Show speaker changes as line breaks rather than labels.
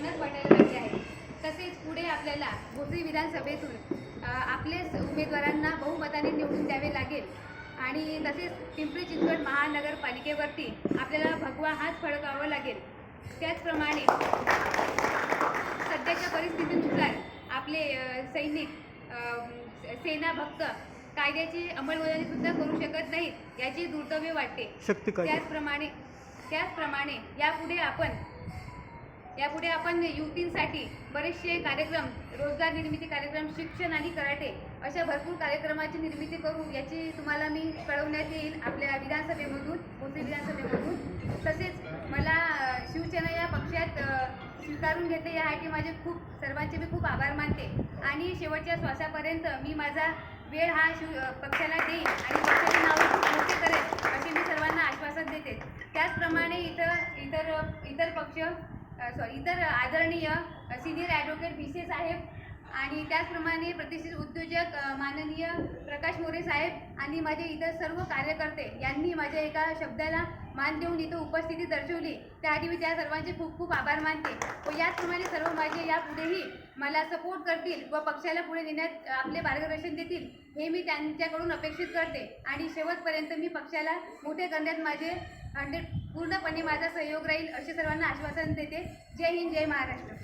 सर्वांनाच वाटायला लागले आहे. तसेच पुढे आपल्याला भोसरी विधानसभेतून आपलेच उमेदवारांना बहुमताने निवडून द्यावे लागेल आणि तसेच पिंपरी चिंचवड महानगरपालिकेवरती आपल्याला भगवा हात फडकावा लागेल. त्याचप्रमाणे सध्याच्या परिस्थितीनुसार आपले सैनिक सेना भक्त कायद्याची अंमलबजावणी सुद्धा करू शकत नाहीत याची दुर्दैवी वाटते. त्याचप्रमाणे यापुढे आपण युवतींसाठी बरेचसे कार्यक्रम, रोजगार निर्मिती कार्यक्रम, शिक्षण आणि कराटे अशा भरपूर कार्यक्रमाची निर्मिती करू याची तुम्हाला मी कळवण्यात येईल आपल्या विधानसभेमधून, भोसरी विधानसभेमधून. तसेच मला शिवसेना या पक्षात स्वीकारून घेतले यासाठी माझे सर्वांचे मी खूप आभार मानते आणि शेवटच्या श्वासापर्यंत मी माझा वेळ हा पक्षाला देईन आणि पक्षाचे नाव खूप मोठे करेल असे मी सर्वांना आश्वासन देते. त्याचप्रमाणे इतर आदरणीय सिनियर ॲडव्होकेट भिसे साहेब आणि त्याचप्रमाणे प्रतिष्ठित उद्योजक माननीय प्रकाश मोरे साहेब आणि माझे इतर सर्व कार्यकर्ते यांनी माझ्या एका शब्दाला मान देऊन इथं उपस्थिती दर्शवली त्यासाठी मी त्या सर्वांचे खूप खूप आभार मानते व याचप्रमाणे सर्व माझे यापुढेही मला सपोर्ट करतील व पक्षाला पुढे नेण्यात आपले मार्गदर्शन देतील हे मी त्यांच्याकडून अपेक्षित करते आणि शेवटपर्यंत मी पक्षाला मोठे करण्यात माझे पूर्णपणे माझा सहयोग राहील असे सर्वांना आश्वासन देते. जय हिंद, जय महाराष्ट्र.